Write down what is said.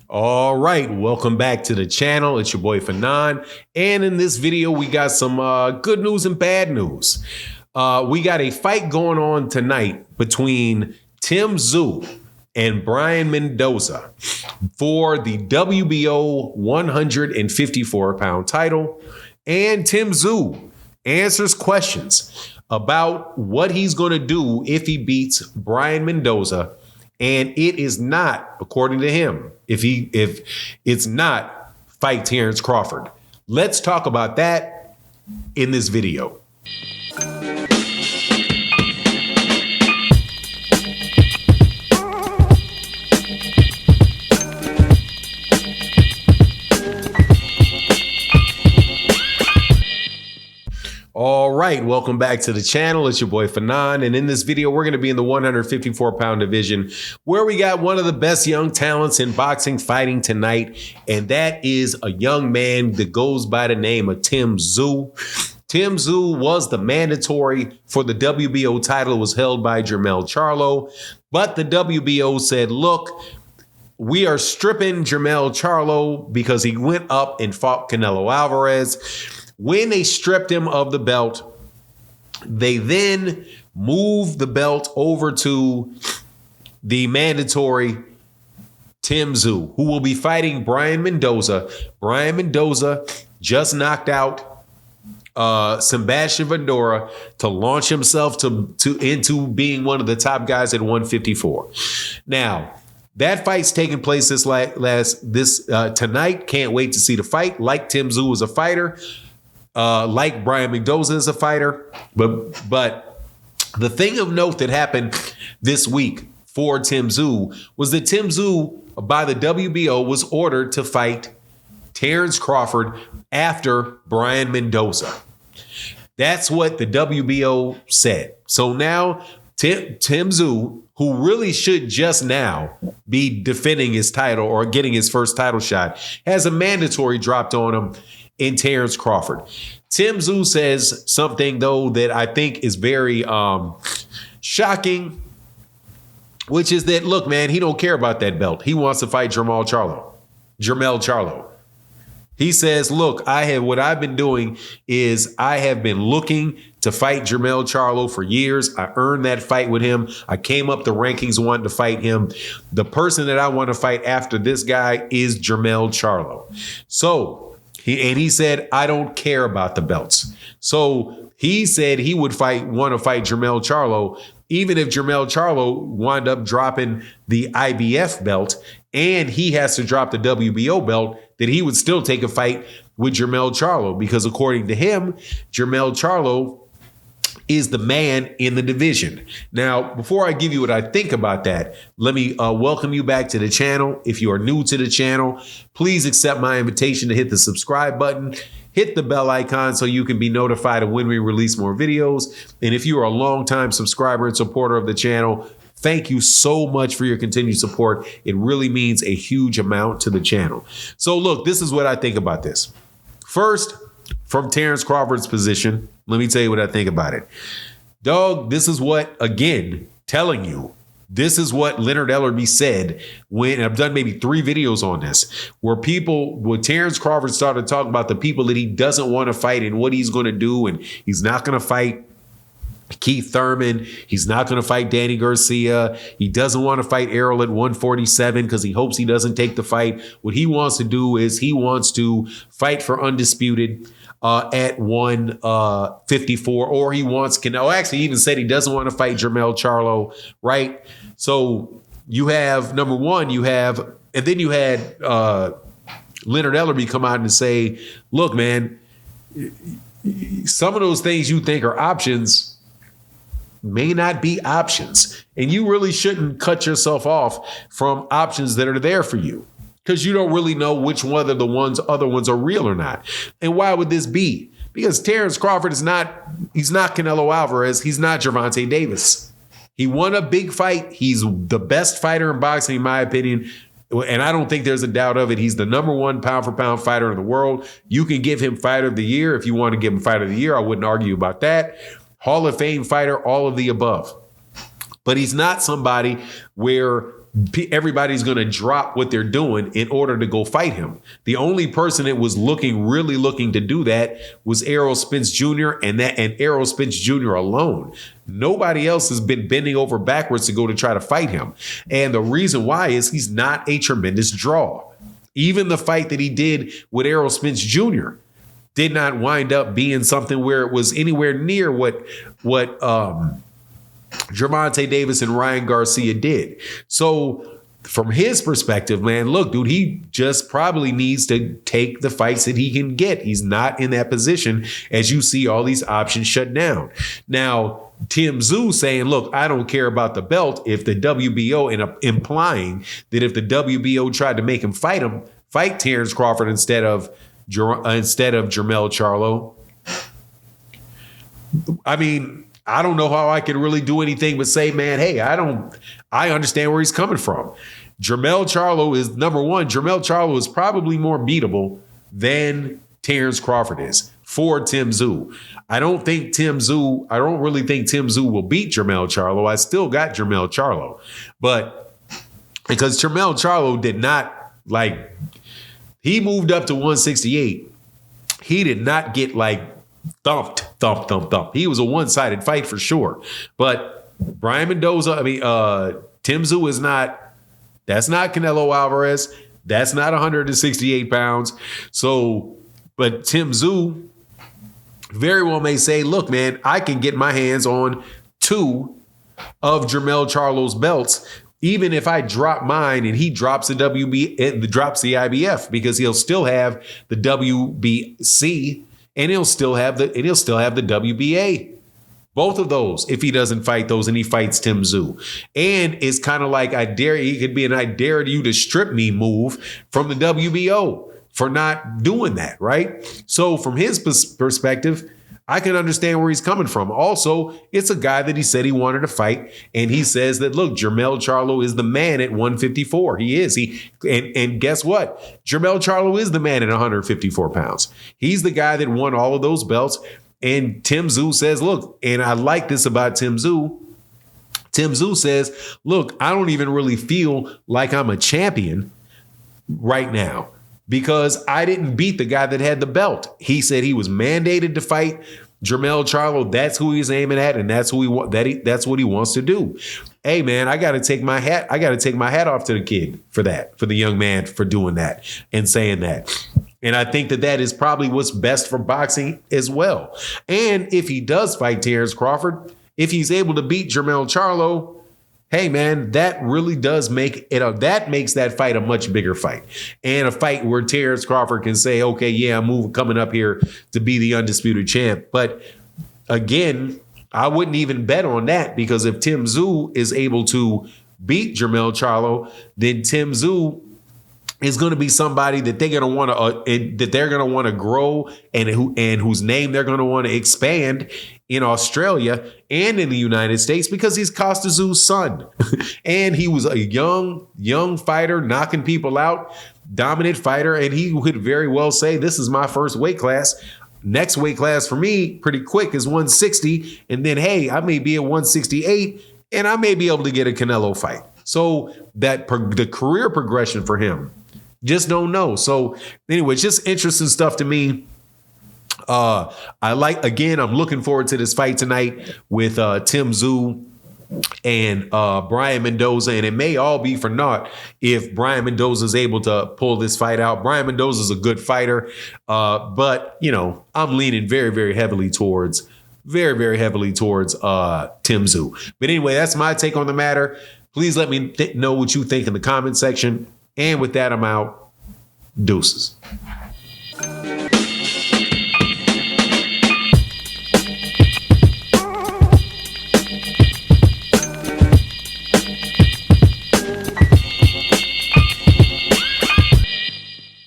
All right, welcome back to the channel. It's your boy Fanon, and in this video we got some good news and bad news. We got a fight going on tonight between Tszyu and Brian Mendoza for the WBO 154-pound title, and Tszyu answers questions about what he's going to do if he beats Brian Mendoza. And it is not, according to him, if it's not fight Terence Crawford. Let's talk about that in this video. All right, welcome back to the channel. It's your boy Fanon, and in this video, we're going to be in the 154-pound division, where we got one of the best young talents in boxing fighting tonight, and that is a young man that goes by the name of Tszyu. Tszyu was the mandatory for the WBO title. It was held by Charlo, but the WBO said, look, we are stripping Charlo because he went up and fought Canelo Alvarez. When they stripped him of the belt, they then moved the belt over to the mandatory Tszyu, who will be fighting Brian Mendoza. Brian Mendoza just knocked out Sebastian Vendora to launch himself into being one of the top guys at 154. Now, that fight's taking place tonight. Can't wait to see the fight. Like Tszyu is a fighter. Like Brian Mendoza is a fighter, but the thing of note that happened this week for Tszyu was that Tszyu, by the WBO, was ordered to fight Terence Crawford after Brian Mendoza. That's what the WBO said. So now Tszyu, who really should just now be defending his title or getting his first title shot, has a mandatory dropped on him in Terence Crawford. Tszyu says something, though, that I think is very shocking, which is that, look, man, he don't care about that belt. He wants to fight Charlo. He says, look, what I've been doing is I have been looking to fight Charlo for years. I earned that fight with him. I came up the rankings wanting to fight him. The person that I want to fight after this guy is Charlo. So, he said, I don't care about the belts. So he said he would want to fight Charlo, even if Charlo wound up dropping the IBF belt and he has to drop the WBO belt, that he would still take a fight with Charlo, because according to him, Charlo is the man in the division. Now, before I give you what I think about that, let me welcome you back to the channel. If you are new to the channel, please accept my invitation to hit the subscribe button, hit the bell icon so you can be notified of when we release more videos. And if you are a longtime subscriber and supporter of the channel, thank you so much for your continued support. It really means a huge amount to the channel. So look, this is what I think about this. First, from Terence Crawford's position, let me tell you what I think about it. Dog, this is what, again, telling you, this is what Leonard Ellerby said when, I've done maybe 3 videos on this, when Terence Crawford started talking about the people that he doesn't want to fight and what he's going to do, and he's not going to fight Keith Thurman. He's not going to fight Danny Garcia. He doesn't want to fight Errol at 147 because he hopes he doesn't take the fight. What he wants to do is he wants to fight for undisputed at 154, or he wants Canelo. Actually, he even said he doesn't want to fight Charlo, right? So you have, number one, and then you had Leonard Ellerby come out and say, look, man, some of those things you think are options may not be options, and you really shouldn't cut yourself off from options that are there for you, because you don't really know which one of the other ones are real or not. And why would this be? Because Terence Crawford he's not Canelo Alvarez. He's not Gervonta Davis. He won a big fight. He's the best fighter in boxing, in my opinion. And I don't think there's a doubt of it. He's the #1 pound-for-pound fighter in the world. You can give him Fighter of the Year if you want to give him Fighter of the Year. I wouldn't argue about that. Hall of Fame fighter, all of the above. But he's not somebody where everybody's going to drop what they're doing in order to go fight him. The only person that was really looking to do that was Errol Spence Jr. and Errol Spence Jr. alone. Nobody else has been bending over backwards to go to try to fight him. And the reason why is he's not a tremendous draw. Even the fight that he did with Errol Spence Jr. did not wind up being something where it was anywhere near what Gervonta Davis and Ryan Garcia did. So from his perspective, man, look, dude, he just probably needs to take the fights that he can get. He's not in that position as you see all these options shut down. Now, Tszyu saying, look, I don't care about the belt if the WBO, and implying that if the WBO tried to make him fight Terence Crawford instead of Jermell Charlo. I mean, I don't know how I can really do anything but say, man, hey, I understand where he's coming from. Jermell Charlo is number one. Jermell Charlo is probably more beatable than Terence Crawford is for Tszyu. I don't really think Tszyu will beat Jermell Charlo. I still got Jermell Charlo. But because Jermell Charlo did not he moved up to 168. He did not get thump. He was a one-sided fight for sure. But Brian Mendoza, Tszyu is not, that's not Canelo Alvarez. That's not 168 pounds. So, but Tszyu very well may say, look, man, I can get my hands on 2 of Jermell Charlo's belts, even if I drop mine and he drops drops the IBF, because he'll still have the WBC and he'll still have the WBA. Both of those, if he doesn't fight those and he fights Tszyu. And it's kind of like he could be an I dare you to strip me move from the WBO for not doing that, right? So from his perspective, I can understand where he's coming from. Also, it's a guy that he said he wanted to fight, and he says that, look, Jermell Charlo is the man at 154. He is. And guess what? Jermell Charlo is the man at 154 pounds. He's the guy that won all of those belts. And Tszyu says, look, and I like this about Tszyu. Tszyu says, look, I don't even really feel like I'm a champion right now, because I didn't beat the guy that had the belt. He said he was mandated to fight Jermell Charlo. That's who he's aiming at, and that's that's what he wants to do. Hey, man, I got to take my hat off to the kid for that, for the young man for doing that and saying that. And I think that is probably what's best for boxing as well. And if he does fight Terence Crawford, if he's able to beat Jermell Charlo, hey, man, that really does make it that makes that fight a much bigger fight, and a fight where Terence Crawford can say, okay, yeah, I'm coming up here to be the undisputed champ. But again, I wouldn't even bet on that, because if Tszyu is able to beat Jermell Charlo, then Tszyu is going to be somebody that they're going to want to grow, and whose name they're going to want to expand in Australia and in the United States, because he's Costa Tszyu's son. And he was a young fighter, knocking people out, dominant fighter. And he could very well say, this is my first weight class. Next weight class for me pretty quick is 160. And then, hey, I may be at 168 and I may be able to get a Canelo fight. So that the career progression for him, just don't know. So anyway, it's just interesting stuff to me. I'm looking forward to this fight tonight with Tszyu and Brian Mendoza, and it may all be for naught if Brian Mendoza is able to pull this fight out. Brian Mendoza is a good fighter, but I'm leaning very, very heavily towards Tszyu. But anyway, that's my take on the matter. Please let me know what you think in the comment section. And with that, I'm out. Deuces.